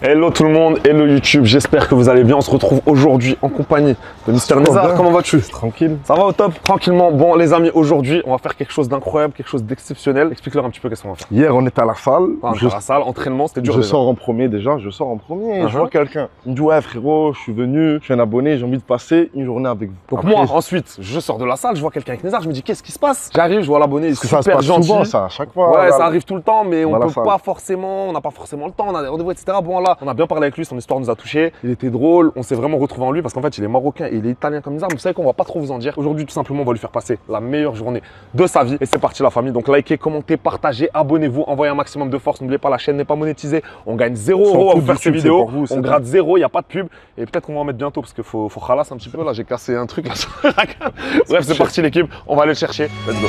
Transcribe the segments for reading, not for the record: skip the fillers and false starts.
Hello tout le monde, hello YouTube, j'espère que vous allez bien. On se retrouve aujourd'hui en compagnie de Mister Nézar. Comment vas-tu? Tranquille. Ça va au top? Tranquillement. Bon les amis, aujourd'hui on va faire quelque chose d'incroyable, quelque chose d'exceptionnel. Explique-leur un petit peu qu'est-ce qu'on va faire. Hier on était à la salle. À la salle, entraînement, c'était dur. Je sors en premier déjà, je sors en premier. Je vois quelqu'un. Il me dit ouais frérot, je suis venu, je suis un abonné, j'ai envie de passer une journée avec vous. Donc après, moi ensuite, je sors de la salle, je vois quelqu'un avec Nézar, je me dis qu'est-ce qui se passe? J'arrive, je vois l'abonné, il est super ça se passe gentil. souvent ça, à chaque fois. Ouais, ça arrive tout le temps, mais on peut salle. pas forcément, on n'a pas forcément le temps, on a des rendez-vous, etc. Bon là, on a bien parlé avec lui, son histoire nous a touché. Il était drôle, on s'est vraiment retrouvé en lui parce qu'en fait il est marocain et il est italien comme Nézar. Mais vous savez qu'on va pas trop vous en dire. Aujourd'hui tout simplement on va lui faire passer la meilleure journée de sa vie. Et c'est parti la famille. Donc likez, commentez, partagez, abonnez-vous, envoyez un maximum de force. N'oubliez pas, la chaîne n'est pas monétisée. On gagne 0 € à vous faire ces vidéos. On gratte 0, il n'y a pas de pub. Et peut-être qu'on va en mettre bientôt parce qu'il faut khalas un petit peu. Là j'ai cassé un truc là sur la cam. Bref c'est parti l'équipe, on va aller le chercher. Let's go.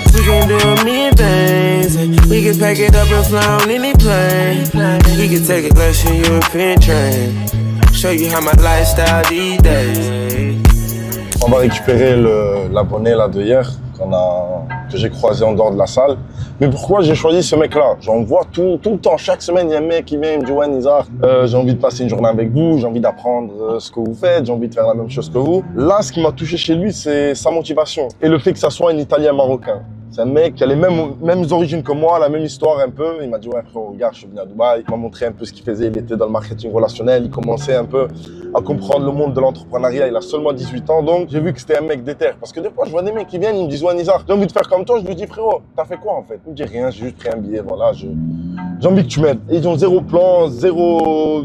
On va récupérer l'abonné là de hier que j'ai croisé en dehors de la salle. Mais pourquoi j'ai choisi ce mec-là? J'en vois tout le temps. Chaque semaine, il y a un mec qui vient, il me dit ouais Nézar, j'ai envie de passer une journée avec vous, j'ai envie d'apprendre ce que vous faites, j'ai envie de faire la même chose que vous. Là, ce qui m'a touché chez lui, c'est sa motivation et le fait que ça soit un Italien marocain. C'est un mec qui a les mêmes origines que moi, la même histoire un peu. Il m'a dit ouais frérot, regarde, je suis venu à Dubaï. Il m'a montré un peu ce qu'il faisait. Il était dans le marketing relationnel. Il commençait un peu à comprendre le monde de l'entrepreneuriat. Il a seulement 18 ans, donc j'ai vu que c'était un mec déter. Parce que des fois, je vois des mecs qui viennent, ils me disent ouais Nézar, j'ai envie de faire comme toi. Je lui dis frérot, t'as fait quoi en fait? Il me dit rien, j'ai juste pris un billet, voilà. J'ai envie que tu m'aides. Ils ont zéro plan, zéro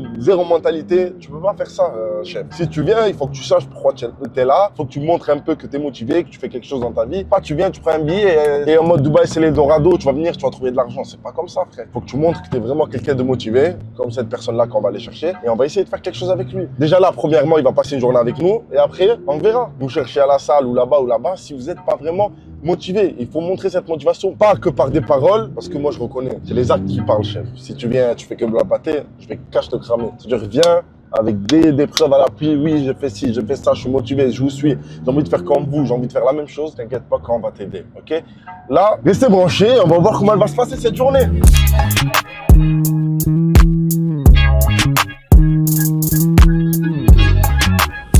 mentalité. Tu peux pas faire ça, chef. Si tu viens, il faut que tu saches pourquoi tu es là. Il faut que tu montres un peu que tu es motivé, que tu fais quelque chose dans ta vie. Pas tu viens, tu prends un billet et en mode Dubaï, c'est l'Eldorado, tu vas venir, tu vas trouver de l'argent. C'est pas comme ça, frère. Il faut que tu montres que tu es vraiment quelqu'un de motivé, comme cette personne-là qu'on va aller chercher. Et on va essayer de faire quelque chose avec lui. Déjà là, premièrement, il va passer une journée avec nous. Et après, on verra. Vous cherchez à la salle ou là-bas, si vous n'êtes pas vraiment motivé. Il faut montrer cette motivation, pas que par des paroles, parce que moi, je reconnais. C'est les actes qui parlent, chef. Si tu viens, tu fais que blabater, je vais cache te cramer. C'est-à-dire, viens avec des preuves à l'appui. Oui, j'ai fait ci, j'ai fait ça, je suis motivé, je vous suis. J'ai envie de faire comme vous, j'ai envie de faire la même chose. T'inquiète pas, quand on va t'aider, ok? Là, restez branchés, on va voir comment elle va se passer cette journée.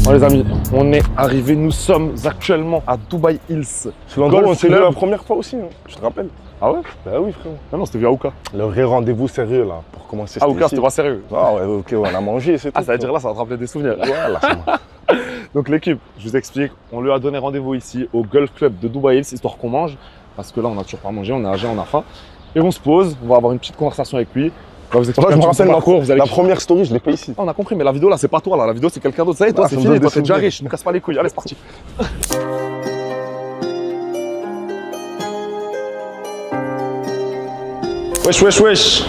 Bon les amis, on est arrivés, nous sommes actuellement à Dubaï Hills. C'est l'endroit où on s'est vu la première fois aussi, hein. Je te rappelle. Ah ouais? Bah oui frérot. Ah non, c'était vu à Aouka. Le vrai rendez-vous sérieux là, pour commencer. Ah Aouka, c'était pas sérieux? Ah ouais, ok, on a mangé, c'est tout. Ah ça veut dire là, ça va te rappeler des souvenirs. Voilà, ça va. Donc l'équipe, je vous explique, on lui a donné rendez-vous ici au Golf Club de Dubaï Hills, histoire qu'on mange. Parce que là, on n'a toujours pas mangé, on est âgé, on a faim. Et on se pose, on va avoir une petite conversation avec lui. On va vous expliquer je me rappelle parcours, vous allez... la première story, je l'ai fait ici. Ah, on a compris, mais la vidéo là, c'est pas toi là, la vidéo c'est quelqu'un d'autre. Ça y est, toi c'est fini, toi t'es déjà riche, ne casse pas les couilles. Allez, c'est parti. Wesh.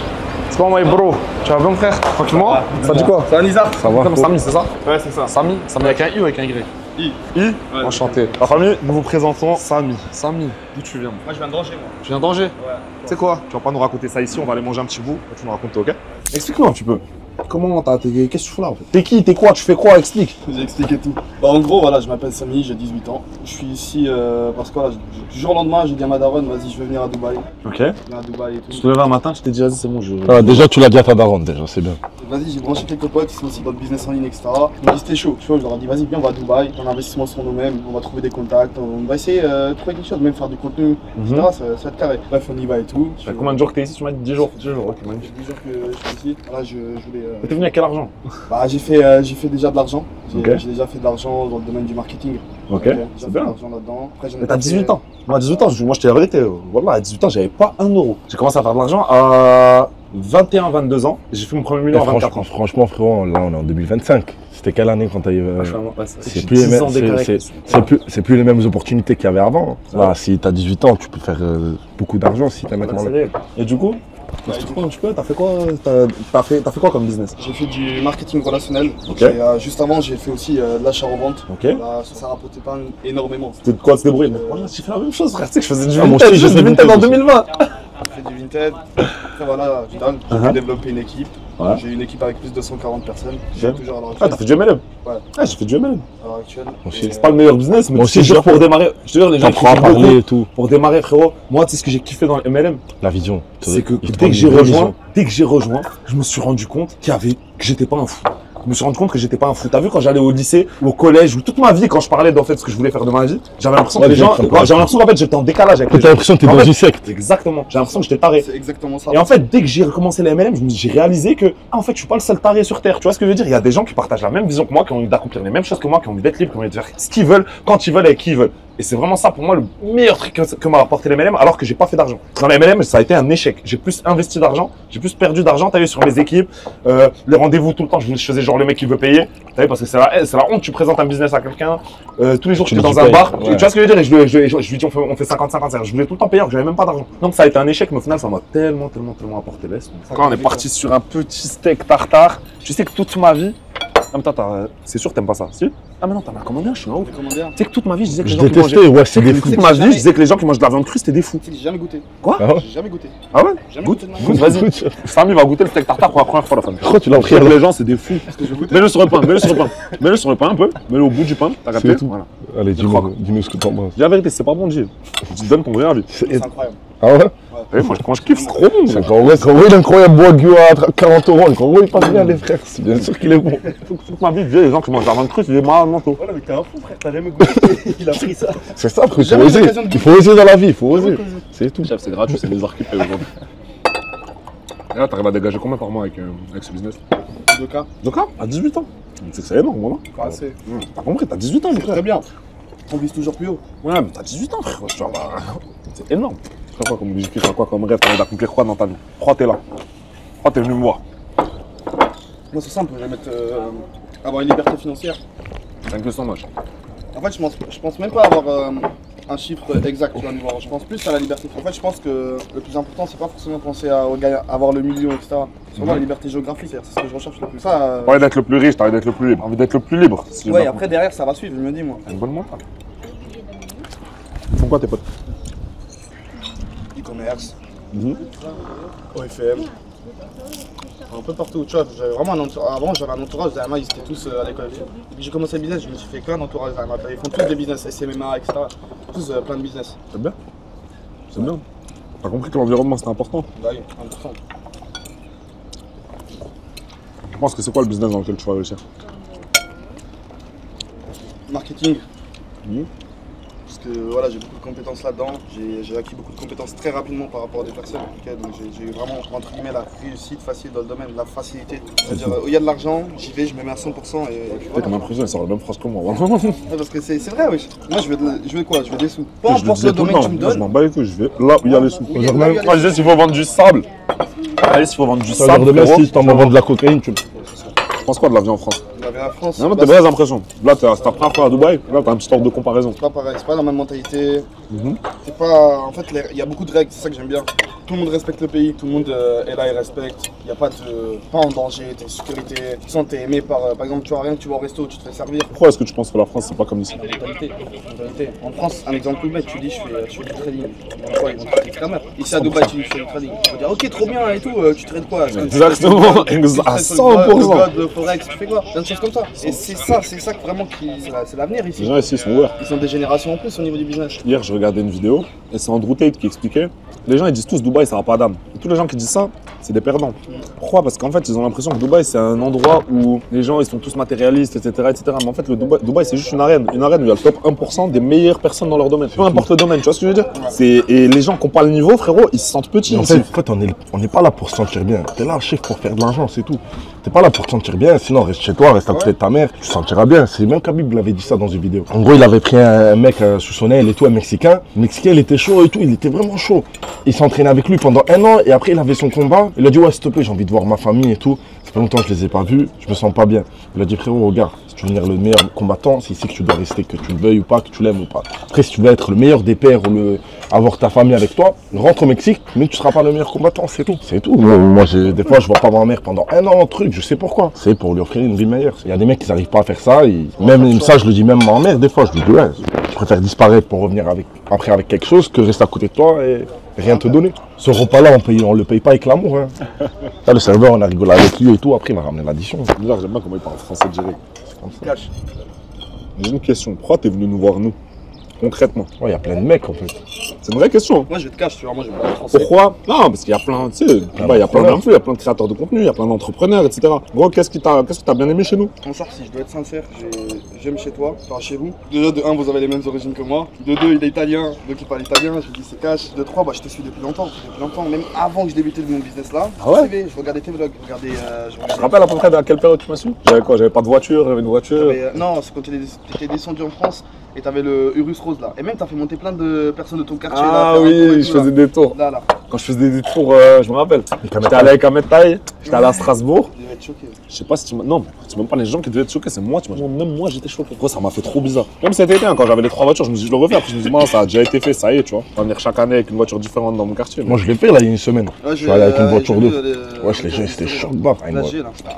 C'est pas moi, bro. Tu vas bien, frère? Tranquillement? Ça dit quoi? Ça va, Nézar? Ça va. Samy, c'est ça? Ouais, c'est ça. Samy avec un I ou avec un Y? I. Ouais, enchanté. La famille, nous vous présentons Samy. Samy, d'où tu viens? Moi, je viens de Danger, moi. Tu viens d'Angers? Ouais. Tu sais quoi? Tu vas pas nous raconter ça ici, on va aller manger un petit bout. Tu nous racontes, ok? Explique-moi un petit peu. Comment qu'est-ce que tu fais là en fait? T'es qui? T'es quoi? Tu fais quoi? Explique. J'ai expliqué tout. Bah, en gros, voilà, je m'appelle Samy, j'ai 18 ans. Je suis ici parce que voilà, du jour au lendemain, j'ai dit à ma daronne, vas-y, je veux venir à Dubaï. Ok. Je viens à Dubaï et tout. Je te lève un matin, je t'ai dit, vas-y, c'est bon, Déjà, tu l'as dit à ta daronne, déjà, c'est bien. Vas-y, j'ai branché quelques potes qui sont aussi dans le business en ligne, etc. Ils m'ont dit, c'était chaud. Tu vois, je leur ai dit, vas-y, viens, on va à Dubaï, on investissement sur nous-mêmes, on va trouver des contacts, on va essayer de trouver quelque chose, même faire du contenu, etc. Ça va être carré. Bref, on y va et tout. Ça fait combien de jours que t'es ici? Tu m'as dit 10 jours. 10 jours, ok, magnifique. 10 jours que je suis ici. Voilà, je voulais. T'es venu avec quel argent? Bah, j'ai fait déjà de l'argent. Ok. J'ai déjà fait de l'argent dans le domaine du marketing. Ok, J'ai c'est fait de bien. l'argent là-dedans. Après, j'en ai Mais t'as pas 18 fait- ans. Moi, à 18 ans, moi, je t'ai la vérité. Voilà, à 18 ans, j'avais pas 1 euro. J'ai commencé à faire de l'argent à 21, 22 ans. J'ai fait mon premier million à 24 ans. Franchement, frérot, là, on est en 2025. C'était quelle année quand t'as eu. C'est C'est plus les mêmes opportunités qu'il y avait avant. Là, si t'as 18 ans, tu peux faire beaucoup d'argent si t'as maintenant. Et du coup, explique-moi un petit peu, t'as fait quoi? T'as fait quoi comme business? J'ai fait du marketing relationnel. Ok. Et, juste avant, j'ai fait aussi de l'achat-revente. Ok. Là, ça rapportait pas énormément. C'était de quoi se débrouiller? Moi, j'ai fait la même chose, frère. Tu sais que je faisais du moi vintage. aussi, j'ai fait du vintage en vintage. 2020. J'ai fait du Vinted. Après voilà, Vidal, j'ai développé une équipe. Ouais. J'ai une équipe avec plus de 140 personnes. Bien. Toujours à l'heure Ah, actuelle. t'as fait du MLM? Ouais. Ah, j'ai fait du MLM. À l'heure actuelle. Aussi. C'est pas le meilleur business, mais Moi tu sais, aussi, genre pour démarrer, je te jure, les gens T'apprends à critiquent parler beaucoup. et tout. Pour démarrer, frérot, moi, tu sais ce que j'ai kiffé dans le MLM? La vision. C'est que Il te dès donne que j'ai une vraie rejoint, vision. je me suis rendu compte que j'étais pas un fou. Je me suis rendu compte que j'étais pas un fou. T'as vu quand j'allais au lycée ou au collège ou toute ma vie, quand je parlais d'en fait ce que je voulais faire de ma vie, j'avais l'impression que les gens, j'avais l'impression qu'en fait j'étais en décalage avec les T'as gens. l'impression que t'es En dans fait, une secte. Exactement. J'ai l'impression que j'étais taré. C'est exactement ça. Et en fait, dès que j'ai recommencé les MLM, j'ai réalisé que, en fait, je suis pas le seul taré sur Terre. Tu vois ce que je veux dire? Il y a des gens qui partagent la même vision que moi, qui ont envie d'accomplir les mêmes choses que moi, qui ont envie d'être libres, qui ont envie de faire ce qu'ils veulent, quand ils veulent, avec qui ils veulent. Et c'est vraiment ça, pour moi, le meilleur truc que m'a apporté les MLM, alors que j'ai pas fait d'argent. Dans les MLM, ça a été un échec. J'ai plus investi d'argent, j'ai plus perdu d'argent, t'as vu, sur mes équipes, les rendez-vous tout le temps, je faisais genre le mec qui veut payer. T'as vu, parce que c'est la honte, tu présentes un business à quelqu'un, tous les jours, Tu tu es lui dans dis un paye. bar, Ouais. tu vois ce que je veux dire? Et je lui dis, on fait 50-50. Je voulais tout le temps payer, alors que j'avais même pas d'argent. Donc ça a été un échec, mais au final, ça m'a tellement apporté l'est. Quand on est parti sur un petit steak tartare, tu sais que toute ma vie, ah, mais c'est sûr que t'aimes pas ça, si? Ah, mais non, t'en as commandé un, je suis un ouf. Tu sais que toute ma vie, je disais que les Je gens qui mangeaient. détestais, ouais, c'est des Toute fous. ma vie, je disais que les gens qui mangent de la viande crue, c'était des fous. J'ai jamais goûté. Quoi? Ah ouais. J'ai jamais goûté. Ah ouais? Jamais Goûte, goûté de ma goûte, vie. vas-y. Goûte. Samy va goûter le steak tartare pour la première fois, la famille. Je crois que tu l'as pris Après, alors. les gens, c'est des fous. Est-ce que je vais goûter? Mets-le sur le pain, mets-le sur le pain. Mets-le sur le pain un peu, mets-le au bout du pain, t'as capté? C'est tout. Voilà. Allez, crois. dis-nous ce que t'en penses. Dis la vérité, c'est pas bon, Gilles. Je te donne ton vrai avis. C'est incroyable. Ah ouais? Moi, quand je kiffe, c'est trop bon. C'est quand il a incroyable Wagyu à 40 €, quand il passe bien les frères, c'est bien sûr qu'il est bon. Toute ma vie, je dis, les gens qui mangent de la viande crue, c'est des malades mentaux. Voilà, mais t'es un fou, frère, t'as jamais goûté. Il a pris ça. C'est ça, frère, il faut Jamais eu oser. l'occasion de Il faut oser dans la vie, il faut oser. Jamais osé. C'est tout. Chef, c'est gratuit, c'est des arcs qui payent aujourd'hui. Et là, t'arrives à dégager combien par mois avec ce business? 2K. Donc là, à 18 ans. C'est énorme, voilà. Pas assez. T'as compris, t'as 18 ans, mon frère. Très bien. On vise toujours plus haut. Ouais, mais t'as 18 ans, frère. Tu vois, bah, c'est énorme. Tu fais quoi comme objectif, tu fais quoi comme rêve, t'as envie d'accomplir quoi dans ta vie? Pourquoi t'es là? Pourquoi t'es venu me voir? Moi, c'est simple, je vais mettre. Avoir une liberté financière. C'est une question moche. En fait, je pense même pas avoir un chiffre exact, tu vas me voir. Je pense plus à la liberté. En fait, je pense que le plus important, c'est pas forcément penser à avoir le million, etc. C'est vraiment la liberté géographique, c'est ce que je recherche le plus. Ça, T'as envie d'être le plus riche, t'as envie d'être le plus libre. Envie d'être le plus libre. Si j'ai ouais, et bien après, derrière, ça va suivre, je me dis, moi. compris. Une bonne montre. Ils font quoi tes potes? E-commerce, Mhm. OFM. Un peu partout, tu vois, j'avais vraiment un entourage. Avant, j'avais un entourage, ils étaient tous à l'école. Et puis j'ai commencé le business, je me suis fait qu'un entourage. Ils font tous des business, SMMA, etc. Tous plein de business. C'est bien. C'est bien. T'as compris que l'environnement c'est important. Bah oui, 100%. Je pense que c'est quoi le business dans lequel tu vas réussir? Marketing. Mhm. Parce que voilà, j'ai beaucoup de compétences là-dedans. J'ai acquis beaucoup de compétences très rapidement par rapport à des personnes. Ok, donc j'ai eu vraiment, entre guillemets, la réussite facile dans le domaine, la facilité. C'est-à-dire, où il y a de l'argent, j'y vais, je me mets à 100% et puis T'es voilà. comme un président, il sort la même phrase que moi. Ouais, parce que c'est vrai, oui. Moi, je veux quoi? Je veux des sous. Peu Je le importe disais le tout le domaine que temps. tu me Moi, je donnes. m'en bats les couilles, je vais là où il y a les sous. Oui, là où il y a les Moi, je dis s'il faut vendre du sable. Allez, s'il faut vendre du Ça veut dire sable. demain, frérot, si t'en vas vendre de la cocaïne, tu Tu penses quoi de la vie en France? On avait la France. Non, mais bah, t'es vraies impressions. Là, c'est ta première fois à Dubaï. Là, t'as un petit ordre de comparaison. c'est pas pareil, c'est pas la même mentalité. Mhm. C'est pas. En fait, il y a beaucoup de règles, c'est ça que j'aime bien. Tout le monde respecte le pays, tout le monde est là et respecte. Il n'y a pas pas en danger, t'es en sécurité. Tu sens que t'es aimé par exemple, tu vois rien que tu vas au resto, tu te fais servir. Pourquoi est-ce que tu penses que la France, c'est pas comme ici? La mentalité. En France, un exemple tout bête, tu dis je fais du trading. Donc quoi, ils vont te traiter ta mère. Ici à Dubaï, tu dis je fais du trading. Tu vas dire ok, trop bien et tout, tu traites quoi? Exactement, à 100%. Le code, le forex, tu fais quoi? Plein de choses comme ça. Et c'est ça que vraiment c'est l'avenir Les ici. gens ici, ils sont ouverts. Ils ont des générations en plus au niveau du business. Hier, je regardais une vidéo et c'est Andrew Tate qui expliquait. Les gens, ils disent tous Dubaï, ça n'a pas d'âme. Et tous les gens qui disent ça, c'est des perdants. Pourquoi? Parce qu'en fait, ils ont l'impression que Dubaï, c'est un endroit où les gens, ils sont tous matérialistes, etc. Mais en fait, Dubaï, c'est juste une arène où il y a le top 1% des meilleures personnes dans leur domaine. Peu importe le domaine, tu vois ce que je veux dire? Et les gens qui n'ont pas le niveau, frérot, ils se sentent petits. En ici. fait, on n'est pas là pour se sentir bien. T'es là, chef, pour faire de l'argent, c'est tout. T'es pas là pour te sentir bien, sinon reste chez toi, reste à côté de ta mère, tu te sentiras bien. C'est même Khabib l'avait dit ça dans une vidéo. En gros, il avait pris un mec sous son aile et tout, un Mexicain. Le Mexicain, il était chaud et tout, il était vraiment chaud. Il s'entraînait avec lui pendant 1 an et après, il avait son combat. Il a dit, ouais, s'il te plaît, j'ai envie de voir ma famille et tout. Ça fait longtemps que je les ai pas vus, je me sens pas bien. Il a dit, frérot, regarde, si tu veux devenir le meilleur combattant, c'est ici que tu dois rester, que tu le veuilles ou pas, que tu l'aimes ou pas. Après, si tu veux être le meilleur des pères ou avoir ta famille avec toi, rentre au Mexique, mais tu seras pas le meilleur combattant, c'est tout. C'est tout. Moi, des fois, je vois pas ma mère pendant 1 an, truc, je sais pourquoi. C'est pour lui offrir une vie meilleure. Il y a des mecs qui n'arrivent pas à faire ça. Même ça, je le dis même à ma mère, des fois, je lui dis, ouais, je préfère disparaître pour revenir après avec quelque chose que rester à côté de toi et rien te donner. Ce repas-là, on le paye pas avec l'amour. Hein. Là, le serveur, on a rigolé avec lui et tout. Après, il m'a ramené l'addition. Bizarre, j'aime bien comment il parle français direct. Cash. J'ai une question. Pourquoi t'es venu nous voir, nous? Concrètement. Ouais, il y a plein de mecs en fait. C'est une vraie question. Moi, je vais te cash, tu vois. Moi, je vais parler français. Pourquoi? Non, parce qu'il y a plein, tu sais, il y a plein d'influx, il y a plein de créateurs de contenu, il y a plein d'entrepreneurs, etc. Gros, qu'est-ce que t'as bien aimé chez nous? Mon sort, si je dois être sincère, j'aime chez toi, enfin chez vous. Déjà, de 1, vous avez les mêmes origines que moi. De 2, il est italien, donc il parle italien, je lui dis c'est cash. De 3, bah, je te suis depuis longtemps. Même avant que je débutais mon business là. Ah ouais? Je regardais tes vlogs, je regardais. Tu te rappelles à peu près à quelle période tu m'as su? J'avais quoi? J'avais pas de voiture, j'avais une voiture. Non, c'est quand tu étais descendu en France et t'avais le Urus Rose là. Et même t'as fait monter plein de personnes de ton quartier là. Ah oui, je faisais des tours. Là. Quand je faisais des tours, je me rappelle. J'étais allé avec Ahmed Taï, j'étais allé à Strasbourg. Je devais être choqué. Je sais pas si tu m'as. Non, c'est même pas les gens qui devaient être choqués, c'est moi, tu m'as. Même moi, j'étais choqué. Gros, ça m'a fait trop bizarre. Même cet été, hein, quand j'avais les 3 voitures, je me suis dit, je le refais. Après, je me suis dit, non, ça a déjà été fait, ça y est, tu vois. On va venir chaque année avec une voiture différente dans mon quartier. Moi, je l'ai fait là, il y a une semaine. Ouais, je suis allé avec une voiture d'eau. Wesh, les gens, ils c'était choc baf.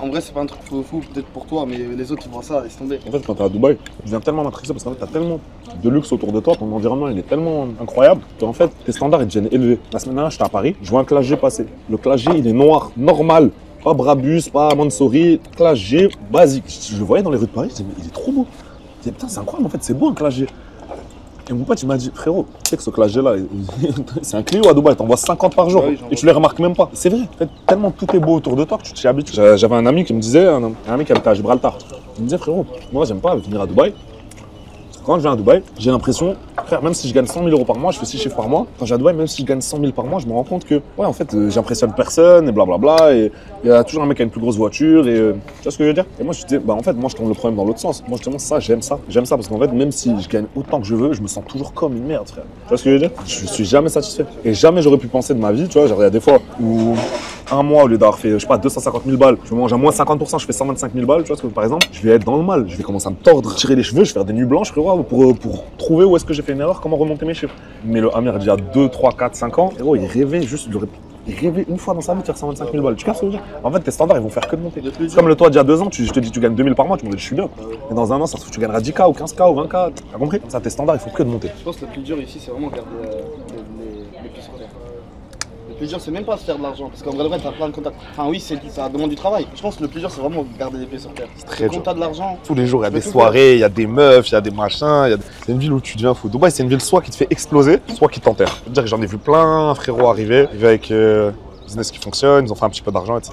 En vrai, c'est pas un truc fou, peut-être pour toi, mais les autres, ils voient ça, laisse tomber. En fait, quand t'es à Dubaï, tu viens tellement matrixé parce qu'en fait, t'as tellement de luxe autour de toi, ton environnement, il est tellement incroyable qu'en fait, tes standards, ils deviennent élevés. La semaine dernière, j'étais à Paris, je vois un classe G passer. Le classe G, il est noir, normal. Pas Brabus, pas Mansouri, classe G, basique. Je le voyais dans les rues de Paris, je disais, mais il est trop beau. Je disais, putain, c'est incroyable, en fait, c'est beau un classe G. Et mon pote, il m'a dit, frérot, tu sais que ce classe G là, c'est un Clio à Dubaï, t'en vois 50 par jour, Ah oui, et tu les remarques même pas. C'est vrai, en fait, tellement tout est beau autour de toi que tu t'y habitues. J'avais un ami qui me disait, un ami qui habitait à Gibraltar, il me disait, frérot, moi j'aime pas venir à Dubaï. Quand je viens à Dubaï, j'ai l'impression, frère, même si je gagne 100 000 € par mois, je fais 6 chiffres par mois. Quand je viens à Dubaï, même si je gagne 100 000 par mois, je me rends compte que, ouais, en fait, j'impressionne personne et blablabla. Et il y a toujours un mec qui a une plus grosse voiture. Et tu vois ce que je veux dire? Et moi, je dis, bah en fait, moi, je tourne le problème dans l'autre sens. Moi, justement, ça, j'aime ça. J'aime ça parce qu'en fait, même si je gagne autant que je veux, je me sens toujours comme une merde, frère. Tu vois ce que je veux dire? Je suis jamais satisfait. Et jamais j'aurais pu penser de ma vie, tu vois. Genre, il y a des fois où un mois, au lieu d'avoir fait, je sais pas, 250 000 balles, je mange à moins 50%, je fais 125 000 balles, tu vois ce que, par exemple, je vais être dans le mal. Je vais commencer à me tordre, tirer les cheveux, je vais faire des nuits blanches, frérot, pour trouver où est-ce que j'ai fait une erreur, comment remonter mes chiffres. Mais le Amer, il y a 2, 3, 4, 5 ans, frérot, il rêvait juste, il rêvait une fois dans sa vie de faire 125 000 balles. Tu captes ce que je veux dire? En fait, tes standards, ils vont faire que de monter. C'est comme le toit d'il y a 2 ans, je te dis, tu gagnes 2000 par mois, tu me dis, je suis bien. Et dans un an, ça se trouve, tu gagneras 10K ou 15K ou 20K. T'as compris? Ça, tes standards, il faut que de monter. Je pense que le plus dur ici, c'est vraiment garder les plus sur terre. Le plus dur, c'est même pas de faire de l'argent, parce qu'en vrai, t'as plein de contacts. Enfin, oui, ça demande du travail. Je pense que le plus dur, c'est vraiment garder les pieds sur terre. très Quand dur. t'as de l'argent, Tous les jours, il y a des tout soirées, il y a des meufs, il y a des machins. C'est une ville où tu deviens fou. Dubaï, c'est une ville soit qui te fait exploser, soit qui t'enterre. Je veux dire que j'en ai vu plein, frérot, arriver avec business qui fonctionne, ils ont fait un petit peu d'argent, etc.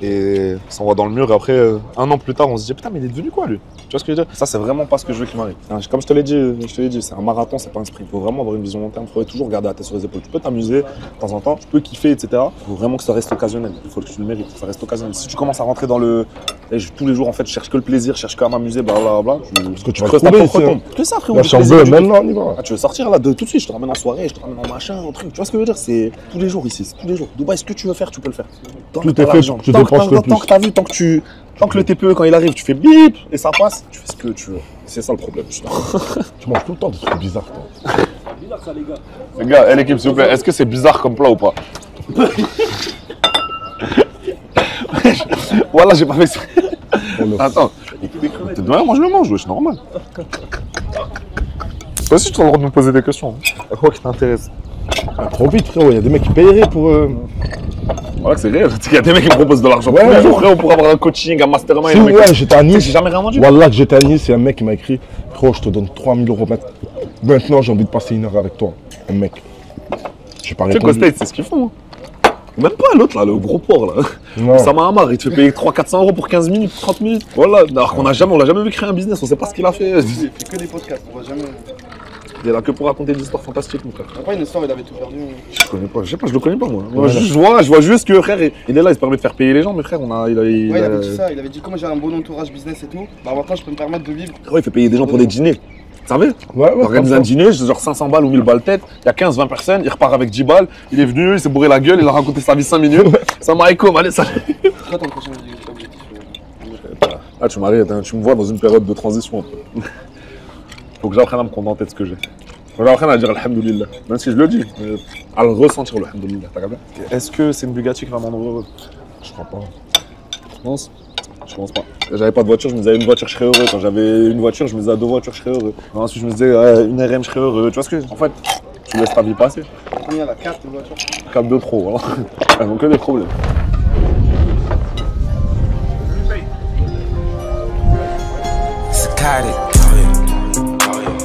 Et ils s'envoient dans le mur. Et après, 1 an plus tard, on se dit putain, mais il est devenu quoi lui? Tu vois ce que je veux dire? Ça, c'est vraiment pas ce que je veux qu'il m'arrive. Hein, comme je te l'ai dit, c'est un marathon, c'est pas un sprint. Il faut vraiment avoir une vision long terme. Il faut toujours garder la tête sur les épaules. Tu peux t'amuser de temps en temps, tu peux kiffer, etc. Il faut vraiment que ça reste occasionnel. Il faut que tu le mérites, que ça reste occasionnel. Si tu commences à rentrer dans le. Tous les jours, en fait, je cherche que le plaisir, je cherche qu'à m'amuser, blablabla. Parce que tu vas creuses ta trouver propre ici, hein. tombe. Que ça, frérot. Là, du si on plaisir veut, et du maintenant, on y va. Ah, tu veux sortir là tout de suite, je te ramène en soirée, je te ramène en machin, en truc. Tu vois ce que je veux dire? C'est tous les jours ici, c'est tous les jours. Dubaï, ce que tu veux faire, tu peux le faire. Tant que Tout t'as est fait l'argent. pour que tu Tant dépenses le tant plus. que t'as vu, tant que le TPE, quand il arrive, tu fais bip et ça passe, tu fais ce que tu veux. C'est ça le problème. Tu manges tout le temps des trucs bizarres, toi. Les gars, l'équipe, s'il vous plaît, est-ce que c'est bizarre comme plat ou pas? Voilà, j'ai pas fait ça. Attends, t'es de moi je le mange, c'est normal. Toi aussi, tu as le droit de me poser des questions. À quoi qui t'intéresse? Trop vite, frérot. Il y a des mecs qui paieraient pour. Voilà que c'est réel. Il y a des mecs qui me proposent de l'argent Ouais, tous les ouais. jours, frérot, pour avoir un coaching, un mastermind. Si, le mec- ouais, j'étais à Nice. J'ai jamais rien vendu. Wallah, que j'étais à Nice, et un mec qui m'a écrit: Frérot, je te donne 3 000 € maintenant, j'ai envie de passer 1 heure avec toi. Un mec. J'ai pas Tu sais qu'au répondu. States, c'est ce qu'ils font. Hein. Même pas l'autre là, le gros porc là. Non. Ça m'a marre, il te fait payer 300-400 € pour 15 minutes, 30 minutes. Voilà, alors qu'on on l'a jamais vu créer un business, on sait pas ce qu'il a fait. il fait que des podcasts, on va jamais. Il est là que pour raconter des histoires fantastiques, mon frère. Après, une histoire, il avait tout perdu. Je connais pas, je sais pas, je le connais pas moi. Moi, je vois juste que frère, il est là, il se permet de faire payer les gens, mais frère, il Ouais, il a- avait dit ça, il avait dit comme j'ai un bon entourage business et tout, bah maintenant je peux me permettre de vivre. Frérot, il fait payer des gens pour des dîners. Vous savez? Ouais, Il ouais. organise comme un ça. dîner, c'est genre 500 balles ou 1000 balles tête, il y a 15-20 personnes, il repart avec 10 balles, il est venu, il s'est bourré la gueule, il a raconté sa vie 5 minutes. Ça m'a écho, allez, ça. C'est quoi ton prochain objectif? Ah, tu m'arrêtes, hein, tu me vois dans une période de transition un peu. Faut que j'apprenne à me contenter de ce que j'ai. Faut que j'apprenne à dire Alhamdoulilah. Même si je le dis, mais à le ressentir, le Alhamdoulilah. T'as capté? Est-ce que c'est une Bugatti qui va me rendre heureux? Je crois pas. Je pense. Je pense pas. J'avais pas de voiture, je me disais une voiture, je serais heureux. Quand j'avais une voiture, je me disais 2 voitures, je serais heureux. Ensuite, je me disais une RM, je serais heureux. Tu vois ce que. En fait, Tu laisses ta vie passer. Combien la carte de voiture? Cap de trop, voilà. Elles ont que des problèmes. Psychotic.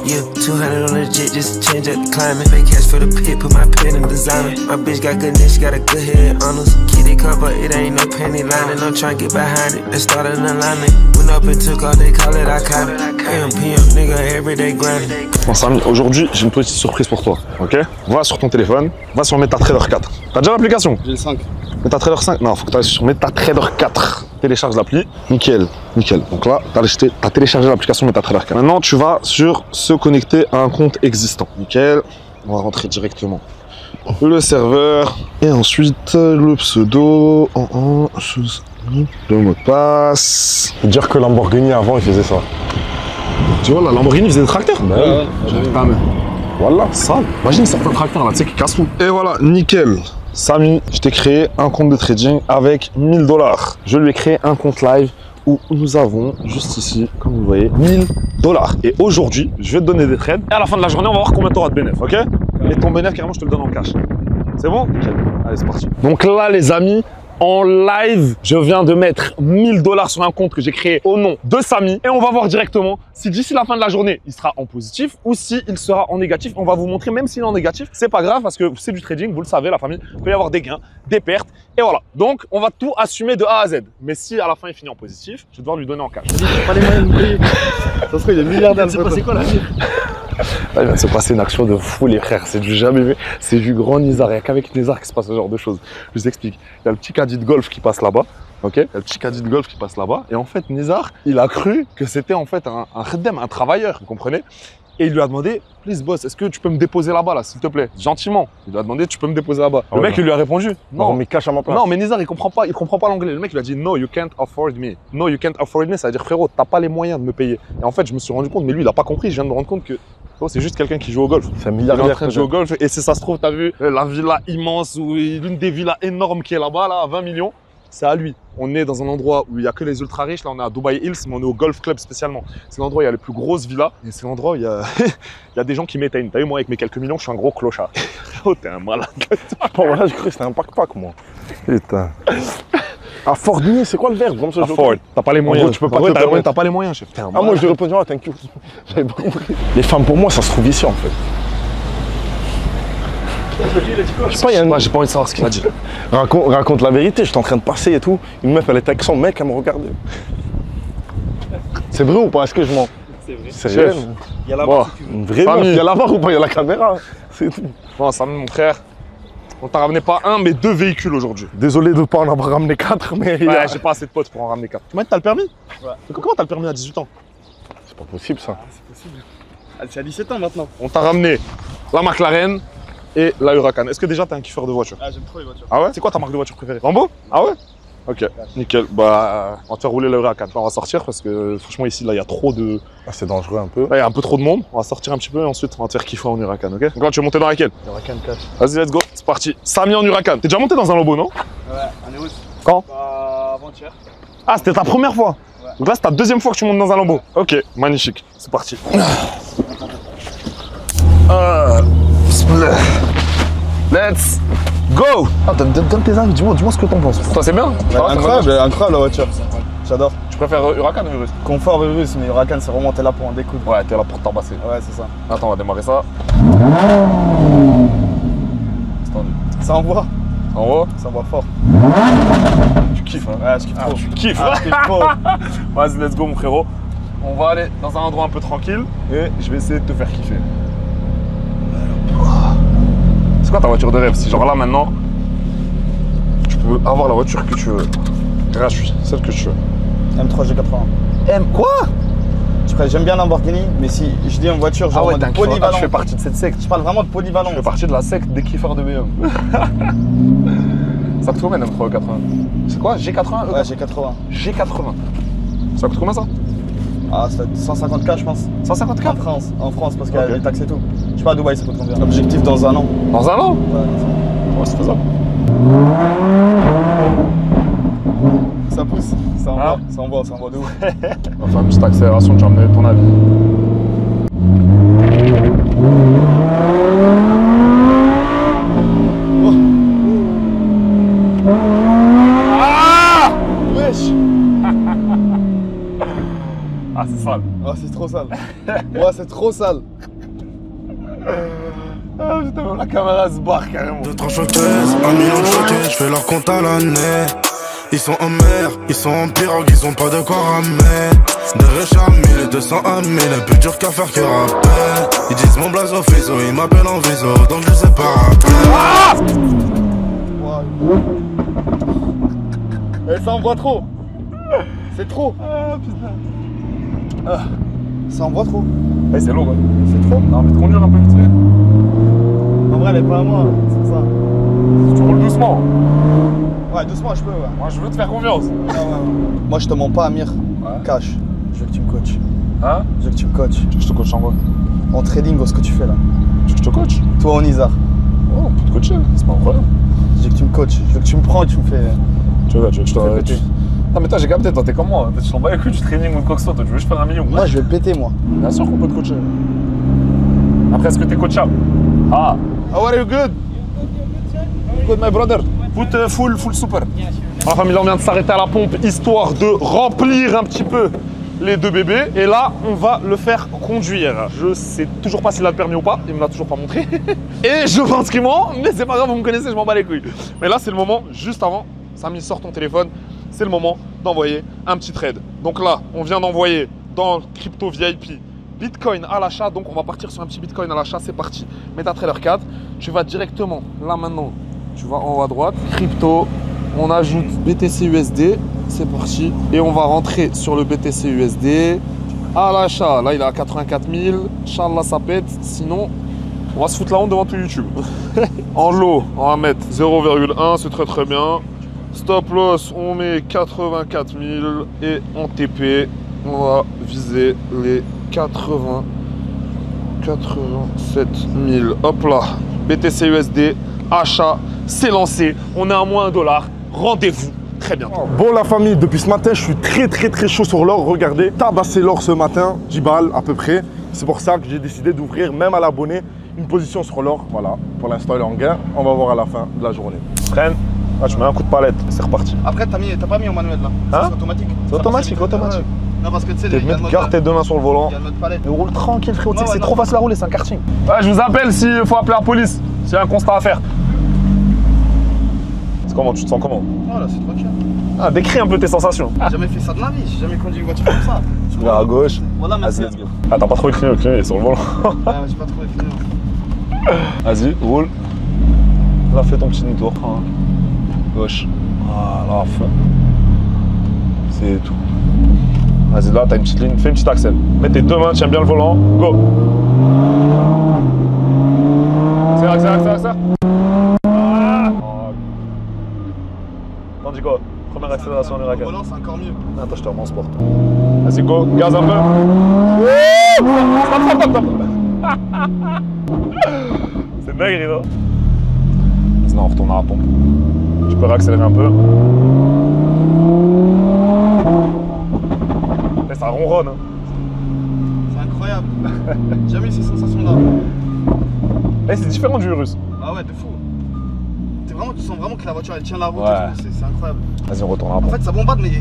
Yeah, 200 on the jet, just change up the climate. Make cash for the pit, put my pen in designer. My bitch got good neck, she got a good head on us. Kitty cover, it ain't no penny lining. I'm trying to get behind it. Let's start an alignment. Went up and took off, they call it iconic. PM, nigga, everyday grinding. Bon Samy, aujourd'hui j'ai une petite surprise pour toi, ok? Va sur ton téléphone, va sur MetaTrader 4. T'as déjà l'application? J'ai le 5. MetaTrader 5? Non, faut que tu ailles sur MetaTrader 4. Télécharge l'appli, nickel, nickel. Donc là, t'as téléchargé l'application MetaTrader 4. Maintenant, tu vas sur se connecter à un compte existant. Nickel, on va rentrer directement le serveur et ensuite le pseudo, le mot de passe. Faut dire que Lamborghini avant il faisait ça. Tu vois, la Lamborghini faisait des tracteurs. Bah oui. J'arrive pas à me... Voilà. Ça, imagine certains tracteurs là, tu sais, qui cassent tout. Et voilà, nickel. Samy, je t'ai créé un compte de trading avec 1000 $. Je lui ai créé un compte live où nous avons, juste ici, comme vous voyez, 1000 $. Et aujourd'hui, je vais te donner des trades. Et à la fin de la journée, on va voir combien tu auras de bénéfices, ok? Et ton bénéfice, carrément, je te le donne en cash. C'est bon? Nickel. Allez, c'est parti. Donc là, les amis, en live, je viens de mettre 1000 $ sur un compte que j'ai créé au nom de Samy. Et on va voir directement si d'ici la fin de la journée, il sera en positif ou si il sera en négatif. On va vous montrer, même s'il est en négatif, c'est pas grave parce que c'est du trading, vous le savez, la famille, il peut y avoir des gains, des pertes. Et voilà. Donc, on va tout assumer de A à Z. Mais si à la fin, il finit en positif, je vais devoir lui donner en cash. Pas les moyens de payer. Ça se trouve, il est milliardaire. C'est quoi la vie? Là, il vient de se passer une action de fou, les frères. C'est du jamais vu. C'est du grand Nizar. Il n'y a qu'avec Nizar qu'il se passe ce genre de choses. Je vous explique. Il y a le petit caddie de golf qui passe là-bas. Ok, il y a le petit caddie de golf qui passe là-bas. Et en fait, Nizar, il a cru que c'était en fait un khaddam, un travailleur. Vous comprenez? Et il lui a demandé, please boss, est-ce que tu peux me déposer là-bas, là, s'il te plaît? Gentiment. Il lui a demandé, tu peux me déposer là-bas. Le mec, il lui a répondu, Non, mais cache à ma place. non, mais Nizar, il comprend pas l'anglais. Le mec, il lui a dit, no, you can't afford me. No, you can't afford me, ça veut dire, frérot, t'as pas les moyens de me payer. Et en fait, je me suis rendu compte, mais lui, il a pas compris. Je viens de me rendre compte que c'est juste quelqu'un qui joue au golf. C'est un Il est en milliardaire. train de jouer au golf. Et si ça se trouve, t'as vu la villa immense, ou l'une des villas énormes qui est là-bas, là, à 20 millions. C'est à lui. On est dans un endroit où il n'y a que les ultra riches. Là, on est à Dubai Hills, mais on est au Golf Club spécialement. C'est l'endroit où il y a les plus grosses villas. Et c'est l'endroit où il y a... il y a des gens qui m'éteignent. T'as vu, moi, avec mes quelques millions, je suis un gros clochard. Oh, t'es un malade. Bon, voilà, j'ai cru que c'était un pack-pack, moi. Putain. À Ford, c'est quoi le verbe comme ça? Ford. T'as pas les moyens. gros, tu peux pas En vrai, te permettre. t'as pas les moyens, chef. Ah, moi, je lui réponds, ah, thank you. J'avais pas compris. Les femmes, pour moi, ça se trouve ici, en fait. Je sais pas, il y a une... J'ai pas envie de savoir ce qu'il a dit. Raconte la vérité, j'étais en train de passer et tout. Une meuf, elle était avec son mec, elle me regardait. C'est vrai ou pas? Est-ce que je mens? C'est vrai. C'est Chef. réel. Il y a la Bon. barre si tu veux. Une vraie Famille. meuf, il y a la barre ou pas? Il y a la caméra. C'est tout. Bon, Samy, mon frère, on t'a ramené pas un, mais 2 véhicules aujourd'hui. Désolé de ne pas en avoir ramené 4, mais. Ouais, j'ai pas assez de potes pour en ramener 4. Tu m'as dit, t'as le permis? Ouais. Mais comment t'as le permis à 18 ans? C'est pas possible, ça. C'est possible. Ah, c'est à 17 ans maintenant. On t'a ramené la McLaren et la Huracan. Est-ce que déjà t'es un kiffeur de voiture? Ah, j'aime trop les voitures. Ah ouais? C'est quoi ta marque de voiture préférée? Rambo? Ah ouais? Ok, nickel. Bah, on va te faire rouler le Huracan. On va sortir parce que franchement, ici, là, il y a trop de. Ah, c'est dangereux un peu. Là, il y a un peu trop de monde. On va sortir un petit peu et ensuite, on va te faire kiffer en Huracan, ok? Donc là, tu veux monter dans laquelle? Huracan 4. Vas-y, let's go. C'est parti. Samy en Huracan. T'es déjà monté dans un Lambo, non? Ouais, on est où? Quand? Bah, avant-hier. Ah, c'était ta première fois? Ouais. Donc là, c'est ta deuxième fois que tu montes dans un Lambo? Ok, magnifique. C'est parti. Let's go! Ah, donne tes avis, dis-moi ce que t'en penses. Toi, c'est bien? Ça va, Incroyable, incroyable la voiture. J'adore. Tu préfères Huracan ou Urus? Confort Urus, mais Huracan, c'est vraiment t'es là pour en découdre. Ouais, t'es là pour tabasser. Ouais, c'est ça. Attends, on va démarrer ça. C'est tendu. Ça envoie. En haut, Ça envoie fort. tu kiffes, hein? Ouais, je kiffe trop. Tu kiffes. Ah, je kiffe trop. Vas-y, let's go, mon frérot. On va aller dans un endroit un peu tranquille et je vais essayer de te faire kiffer. C'est quoi ta voiture de rêve? Si genre là maintenant, tu peux avoir la voiture que tu veux. Gratuit, celle que tu veux. M3 G80. M quoi? J'aime bien Lamborghini, mais si je dis en voiture, genre en mode polyvalent. Tu fais partie de cette secte. Je parle vraiment de polyvalent. Je fais partie de la secte des kiffeurs de BM. Ça coûte combien M3 E80? C'est quoi? G80? Ouais, G80. G80. Ça coûte combien ça? Ah, c'est 150K, je pense. 150K? En France, parce qu'il y a Ok. les taxes et tout. Je sais pas à Dubaï, ça coûte combien. L'objectif dans un an. Dans un an? Ouais, Ouais, c'est faisable. ça pousse. Ça Ah. envoie de ouf. On va faire une petite accélération, tu vas me donner ton avis. Ah, c'est sale. Ah, c'est trop sale. Ouais, c'est trop sale. Ah putain, même la caméra se barre carrément. 2-3 showcases, 1 million de showcases, j'fais leur compte à l'année. Ils sont en mer, ils sont en pirogue, ils ont pas de quoi ramener. De Richard 1000, 200 à 1000, plus dur qu'à faire que rapper. Ils disent mon blaze au fiso, ils m'appellent en viso, donc je sais pas rapper. Eh, ça envoie trop. C'est trop. Ah putain. Ça envoie trop. Ouais, c'est lourd, ouais. C'est trop. Non, mais te conduire un peu vite fait. En vrai, elle est pas à moi, c'est pour ça. Tu roules doucement. Ouais, doucement, je peux, ouais. Moi, je veux te faire confiance. Ouais. Moi, je te mens pas, Amir. Ouais. Cash. Je veux que tu me coaches. Hein? Je veux que tu me coaches. Tu veux que je te coach en quoi? En trading, ce que tu fais là. Tu veux que je te coach? Toi, en Isar. Oh, on peut te coacher, c'est pas un problème. Je veux que tu me coaches. Je veux que tu me prends et tu me fais. Tu veux que je te fais péter. Non, mais toi, j'ai capté, toi, t'es comme moi. Tu t'en bats les couilles du training ou de quoi que ce soit. Toi, tu veux juste faire 1 million. Moi, je vais péter, moi. Bien sûr qu'on peut te coacher. Après, est-ce que t'es coachable? Ah. How are you good? Good, my brother. Put full super. La famille, on vient de s'arrêter à la pompe histoire de remplir un petit peu les 2 bébés. Et là, on va le faire conduire. Je sais toujours pas s'il a le permis ou pas. Il me l'a toujours pas montré. Et je pense qu'il ment. Mais c'est pas grave, vous me connaissez, je m'en bats les couilles. Mais là, c'est le moment, juste avant. Samy, sort ton téléphone. C'est le moment d'envoyer un petit trade. Donc là, on vient d'envoyer dans Crypto VIP Bitcoin à l'achat. Donc on va partir sur un petit Bitcoin à l'achat. C'est parti. MetaTrader 4. Tu vas directement, là maintenant, tu vas en haut à droite. Crypto. On ajoute BTC USD. C'est parti. Et on va rentrer sur le BTC USD. À l'achat. Là, il est à 84 000. Inch'Allah, ça pète. Sinon, on va se foutre la honte devant tout YouTube. En lot, on va mettre 0,1. C'est très très bien. Stop loss, on met 84 000 et en TP, on va viser les 87 000. Hop là, BTC USD, achat, c'est lancé. On est à moins $1. Rendez-vous très bientôt. Bon la famille, depuis ce matin, je suis très chaud sur l'or. Regardez, tabassé l'or ce matin, 10 balles à peu près. C'est pour ça que j'ai décidé d'ouvrir, même à l'abonné, une position sur l'or. Voilà, pour l'instant il est en gain. On va voir à la fin de la journée. Freine. Ah, tu mets un coup de palette et c'est reparti. Après, t'as pas mis en manuel là. Hein? C'est automatique. C'est automatique, automatique. Non, parce que tu sais, Garde tes 2 mains sur le volant. Il y a le mode palette. Et roule tranquille, frérot. Ouais, C'est non. trop facile à rouler, c'est un karting. Ouais, je vous appelle s'il faut appeler la police. S'il y a un constat à faire. C'est comment? Tu te sens comment? Voilà, c'est tranquille. Ah, décris un peu tes sensations. J'ai jamais fait ça de ma vie. J'ai jamais conduit une voiture comme ça. Tu vas à gauche. Voilà, merci. Vas-y, let's go. Ah, t'as pas trop écrit, ok, il est sur le volant. Ouais, j'ai pas trouvé fini. Vas-y, roule. Là, fais ton petit demi-tour. Hein. Gauche. Voilà, à fond. C'est tout. Vas-y, là, t'as une petite ligne. Fais une petite accel. Mets tes 2 mains, tiens bien le volant. Go. Accélère. Ah. Tandis quoi? Première accélération en Le Irak. volant, c'est encore mieux. Attends, je te remets en sport. Vas-y, go. Gaz un peu. Stop. C'est dingue, non? Vas-y, non, on retourne à la pompe. Tu peux réaccélérer un peu. Et ça ronronne. Hein. C'est incroyable. J'ai jamais eu ces sensations-là. Eh, c'est différent du Urus. Ah ouais, de fou. Tu sens vraiment que la voiture elle tient la route. Ouais. et tout, c'est incroyable. Vas-y, on retourne à la En pompe. fait, ça bombarde, mais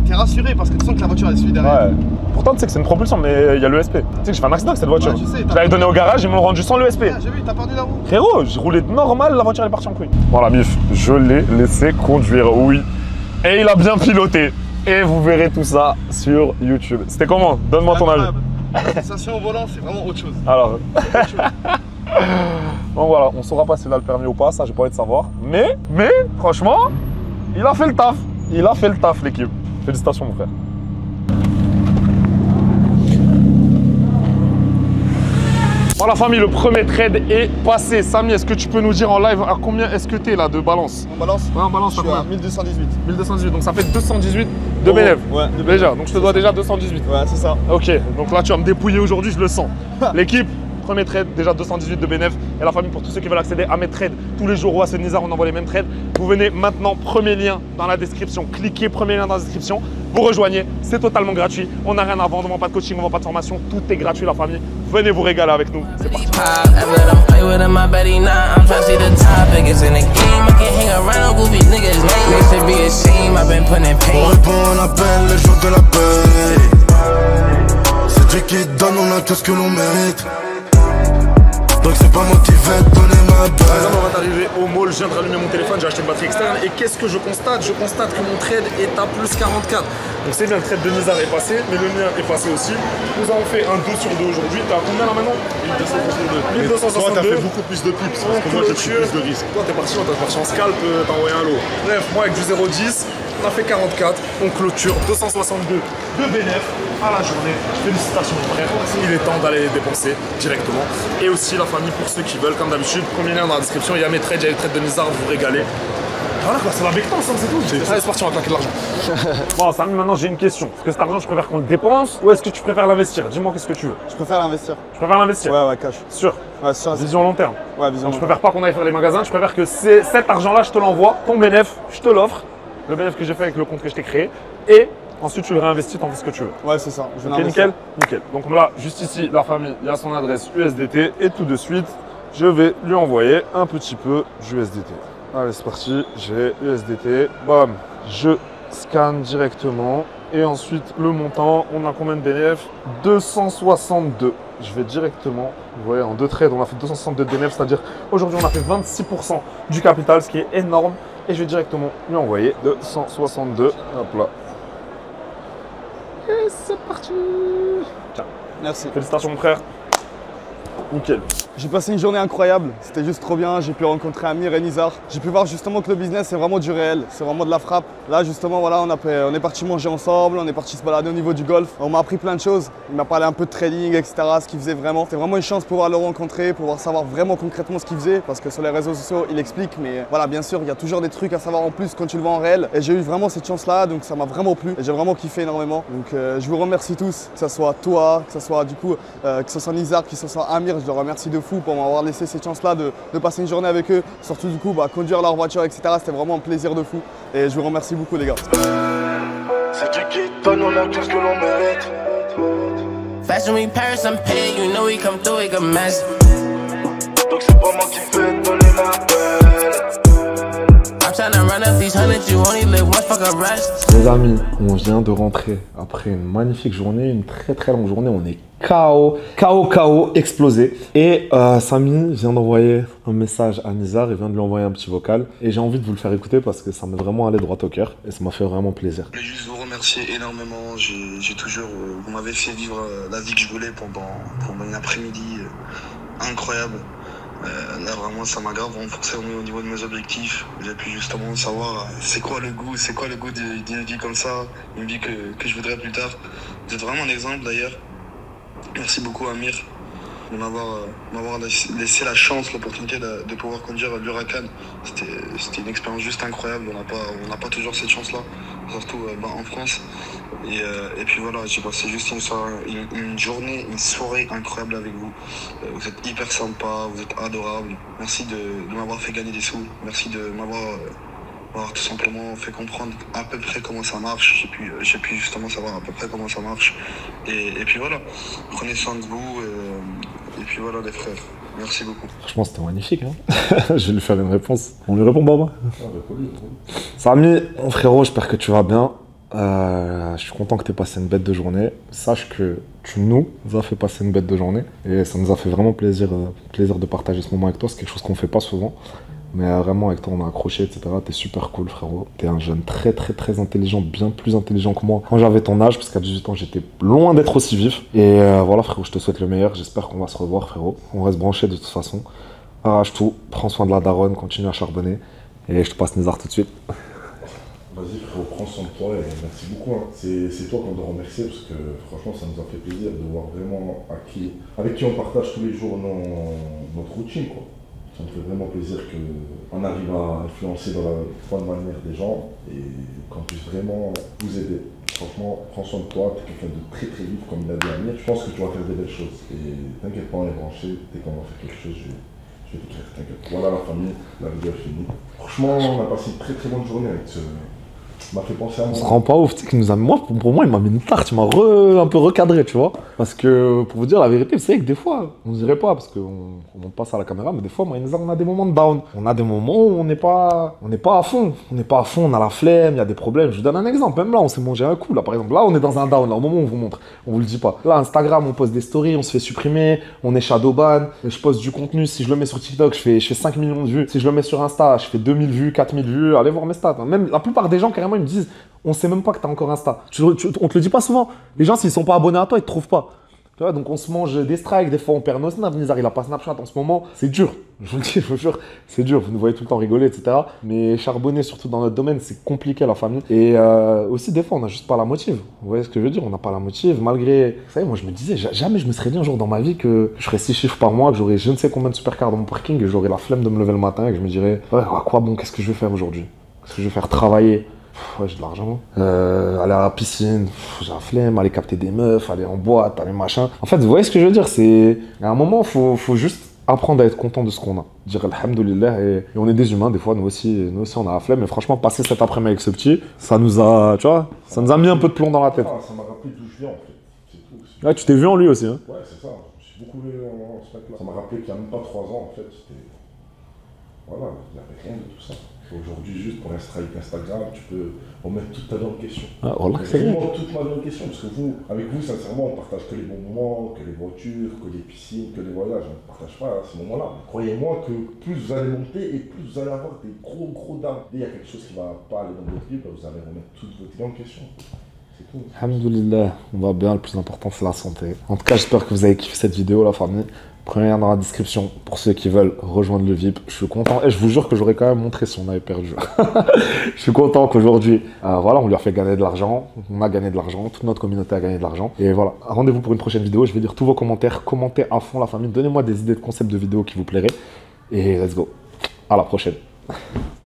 t'es rassuré parce que tu sens que la voiture elle suit derrière. Ouais. Pourtant, tu sais que c'est une propulsion, mais il y a l'ESP. Tu sais que j'ai fait un accident avec cette voiture. Ouais, je sais, je l'avais donné au garage, ils m'ont rendu sans l'ESP. Ouais, j'ai vu, t'as perdu la roue. Frérot, j'ai roulé normal, la voiture elle est partie en couille. Voilà, Mif, je l'ai laissé conduire, oui. Et il a bien piloté. Et vous verrez tout ça sur YouTube. C'était comment? Donne-moi ton avis. Incroyable. La sensation au volant, c'est vraiment autre chose. Alors. Donc voilà, on saura pas s'il a le permis ou pas, ça j'ai pas envie de savoir. Mais, franchement, il a fait le taf. Il a fait le taf, l'équipe. Félicitations, mon frère. Voilà, famille, le premier trade est passé. Samy, est-ce que tu peux nous dire en live à combien est-ce que t'es là de balance? On balance. Ouais, on balance, Je suis à 1218. 1218, donc ça fait 218 de bénéf. Ouais, Déjà, donc je te dois déjà 218. Ouais, c'est ça. Ok, donc là tu vas me dépouiller aujourd'hui, je le sens. L'équipe, premier trade, déjà 218 de bénéf. Et la famille, pour tous ceux qui veulent accéder à mes trades tous les jours ou à ce Nizar, on envoie les mêmes trades. Vous venez maintenant, premier lien dans la description. Cliquez, premier lien dans la description. Vous rejoignez, c'est totalement gratuit. On n'a rien à vendre, on ne vend pas de coaching, on ne vend pas de formation. Tout est gratuit, la famille. Venez vous régaler avec nous. C'est parti. Pour répondre à l'appel, les jours de la paix. tout ce que l'on mérite. Donc c'est pas motivé de donner ma Par belle. exemple, on va arriver au mall, je viens de rallumer mon téléphone, j'ai acheté une batterie externe et qu'est-ce que je constate? Je constate que mon trade est à plus 44. Donc c'est bien, le trade de Nizar est passé, mais le mien est passé aussi. Nous avons fait un 2 sur 2 aujourd'hui. T'as combien là maintenant? 1262. 1262. Toi, t'as fait beaucoup plus de pips parce que moi, j'ai pris plus de risques. Toi, t'es parti en scalp, t'as envoyé un lot. Bref, moi avec du 0,10, on a fait 44. On clôture 262 de bénéf à la journée. Félicitations mon frère, il est temps d'aller dépenser directement. Et aussi la famille pour ceux qui veulent, comme d'habitude, premier lien dans la description, il y a mes trades, il y a les trades de Nizar, vous régalez. Voilà quoi, c'est la bectance, hein, c'est tout. Allez, c'est parti, on va claquer de l'argent. Bon, Samy, maintenant j'ai une question. Est-ce que cet argent, je préfère qu'on le dépense ou est-ce que tu préfères l'investir? Dis-moi qu'est-ce que tu veux. Je préfère l'investir. Je préfère l'investir. Ouais, cash. Sûr. Ouais, sûr. Vision long terme. Ouais, vision. Donc je préfère pas qu'on aille faire les magasins, je préfère que cet argent-là, je te l'envoie, ton bénéf, je te l'offre, le bénéf que j'ai fait avec le compte que je t'ai créé, et ensuite tu le réinvestis, t'en fais ce que tu veux. Ouais, c'est ça. Je vais Ok, l'investir. nickel? Nickel. Donc là, juste ici, la famille, il y a son adresse USDT, et tout de suite, je vais lui envoyer un petit peu d'USDT. Allez, c'est parti, j'ai USDT, bam, je scanne directement, et ensuite le montant, on a combien de bénéfices? 262. Je vais directement, vous voyez, en 2 trades, on a fait 262 de bénéfices, c'est-à-dire aujourd'hui on a fait 26% du capital, ce qui est énorme, et je vais directement lui envoyer 262, hop là. Et c'est parti. Tiens, Merci. félicitations mon frère. Nickel. J'ai passé une journée incroyable, c'était juste trop bien, j'ai pu rencontrer Amir et Nizar. J'ai pu voir justement que le business c'est vraiment du réel, c'est vraiment de la frappe. Là justement voilà, on est parti manger ensemble, on est parti se balader au niveau du golf. On m'a appris plein de choses, il m'a parlé un peu de trading, etc. Ce qu'il faisait vraiment. C'était vraiment une chance de pouvoir le rencontrer, pouvoir savoir vraiment concrètement ce qu'il faisait. Parce que sur les réseaux sociaux il explique, mais voilà bien sûr il y a toujours des trucs à savoir en plus quand tu le vois en réel. Et j'ai eu vraiment cette chance là, donc ça m'a vraiment plu. Et j'ai vraiment kiffé énormément. Donc je vous remercie tous, que ce soit toi, que ce soit du coup, que ce soit Nizar, que ce soit Amir, je le remercie de fou pour m'avoir laissé cette chance-là de passer une journée avec eux, surtout du coup conduire leur voiture, etc. C'était vraiment un plaisir de fou et je vous remercie beaucoup les gars. C'est Dieu qui donne, on a tout ce que l'on mérite. Fashion Week Paris, I'm paid. You know we come through, we got massive. Donc c'est pas moi qui vais te donner ma belle. I'm tryna run up these hundreds, you only live once, fuck a rush. Les amis, on vient de rentrer après une magnifique journée, une très longue journée. On est KO, explosé. Et Samy vient d'envoyer un message à Nizar, il vient de lui envoyer un petit vocal. Et j'ai envie de vous le faire écouter parce que ça m'est vraiment allé droit au cœur. Et ça m'a fait vraiment plaisir. Je voulais juste vous remercier énormément. J'ai toujours, vous m'avez fait vivre la vie que je voulais pendant une après-midi incroyable. Là vraiment ça m'a grave renforcé au niveau de mes objectifs. J'ai pu justement savoir c'est quoi le goût d'une vie comme ça, une vie que je voudrais plus tard. Vous êtes vraiment un exemple d'ailleurs. Merci beaucoup Amir de m'avoir laissé la chance, l'opportunité de pouvoir conduire l'Huracan. C'était une expérience juste incroyable, on n'a pas toujours cette chance là, surtout en France. Et puis voilà, j'ai passé juste une journée, une soirée incroyable avec vous. Vous êtes hyper sympa, vous êtes adorables. Merci de m'avoir fait gagner des sous, merci de m'avoir tout simplement fait comprendre à peu près comment ça marche. J'ai pu justement savoir à peu près comment ça marche. Et puis voilà, prenez soin de vous. Et puis voilà les frères, merci beaucoup. Franchement, c'était magnifique. Hein. Je vais lui faire une réponse. On lui répond, Baba. Samy, mon frérot, j'espère que tu vas bien. Je suis content que tu aies passé une bête de journée. Sache que tu nous as fait passer une bête de journée. Et ça nous a fait vraiment plaisir de partager ce moment avec toi. C'est quelque chose qu'on ne fait pas souvent. Mais vraiment, avec toi, on a accroché, etc. T'es super cool, frérot. T'es un jeune très intelligent, bien plus intelligent que moi. Quand j'avais ton âge, parce qu'à 18 ans, j'étais loin d'être aussi vif. Et voilà, frérot, je te souhaite le meilleur. J'espère qu'on va se revoir, frérot. On reste branchés de toute façon. Arrache tout, prends soin de la daronne, continue à charbonner. Et je te passe Nizar tout de suite. Vas-y frérot, prends soin de toi et merci beaucoup. Hein. C'est toi qu'on doit remercier parce que franchement ça nous a fait plaisir de voir vraiment avec qui on partage tous les jours notre routine, quoi. Ça me fait vraiment plaisir qu'on arrive à influencer dans la bonne manière des gens et qu'on puisse vraiment vous aider. Franchement, prends soin de toi, t'es quelqu'un de très vif comme il a dit Amir. Je pense que tu vas faire des belles choses et t'inquiète pas, on est branché. Dès qu'on va faire quelque chose, je vais t'écrire, t'inquiète. Voilà la famille, la vidéo est finie. Franchement, on a passé une très bonne journée avec ce Ça m'a fait penser à On se moi. rend pas ouf, tu sais qu'il nous a... Moi, pour moi, il m'a mis une tarte, il m'a un peu recadré, tu vois. Parce que, pour vous dire la vérité, vous savez que des fois, on ne dirait pas, parce qu'on monte pas ça à la caméra, mais des fois, moi, on a des moments de down. On a des moments où on n'est pas à fond. On n'est pas à fond, on a la flemme, il y a des problèmes. Je vous donne un exemple, même là, on s'est mangé un coup, là, par exemple. Là, on est dans un down, là, au moment où on vous montre. On vous le dit pas. Là, Instagram, on poste des stories, on se fait supprimer, on est shadowban, je poste du contenu. Si je le mets sur TikTok, je fais 5 millions de vues. Si je le mets sur Insta, je fais 2000 vues, 4000 vues. Allez voir mes stats. Même la plupart des gens, carrément, ils me disent, on sait même pas que t'as encore Insta. On te le dit pas souvent. Les gens, s'ils sont pas abonnés à toi, ils te trouvent pas. Tu vois, donc on se mange des strikes, des fois on perd nos snaps. Nizar, il a pas Snapchat en ce moment. C'est dur. Je vous le dis, je vous jure, c'est dur. Vous nous voyez tout le temps rigoler, etc. Mais charbonner, surtout dans notre domaine, c'est compliqué, la famille. Et aussi, des fois, on n'a juste pas la motive. Vous voyez ce que je veux dire? On n'a pas la motive, malgré... Vous savez, moi, je me disais, jamais je me serais dit un jour dans ma vie que je ferais 6 chiffres par mois, que j'aurais je ne sais combien de supercars dans mon parking, et j'aurais la flemme de me lever le matin, et que je me dirais, ouais, à quoi bon, qu'est-ce que je vais faire aujourd'hui? Qu'est-ce que je vais faire? Travailler? Ouais, j'ai de l'argent. Aller à la piscine, j'ai la flemme, aller capter des meufs, aller en boîte, aller machin. En fait, vous voyez ce que je veux dire? C'est... À un moment, faut juste apprendre à être content de ce qu'on a. Dire alhamdoulilah, et on est des humains, des fois, nous aussi on a la flemme. Mais franchement, passer cet après-midi avec ce petit, ça nous a, tu vois, ça nous a mis un peu de plomb dans la tête. Ah, ça m'a rappelé d'où je viens, en fait. C'est tout. Ouais, tu t'es vu en lui aussi, hein? Ouais, c'est ça. Je me suis beaucoup vu en ce mec-là. Ça m'a rappelé qu'il n'y a même pas 3 ans, en fait. C'était... Voilà, il n'y avait rien de tout ça. Aujourd'hui, juste pour Instagram, tu peux remettre toute ta vie en question. Ah, voilà, Mais c'est vrai. vraiment toute ma vie en question, parce que vous, avec vous, sincèrement, on partage que les bons moments, que les voitures, que les piscines, que les voyages. On ne partage pas ces moments-là. Croyez-moi que plus vous allez monter et plus vous allez avoir des gros dames. Dès qu'il y a quelque chose qui ne va pas aller dans votre vie, vous allez remettre toute votre vie en question. C'est tout. Alhamdoulilah, on va bien, le plus important c'est la santé. En tout cas, j'espère que vous avez kiffé cette vidéo, la famille. Prenez lien dans la description pour ceux qui veulent rejoindre le VIP. Je suis content et je vous jure que j'aurais quand même montré si on avait perdu. Je suis content qu'aujourd'hui, voilà, on lui a fait gagner de l'argent. On a gagné de l'argent, toute notre communauté a gagné de l'argent. Et voilà, rendez-vous pour une prochaine vidéo. Je vais lire tous vos commentaires. Commentez à fond, la famille. Donnez-moi des idées de concepts de vidéos qui vous plairaient. Et let's go. À la prochaine.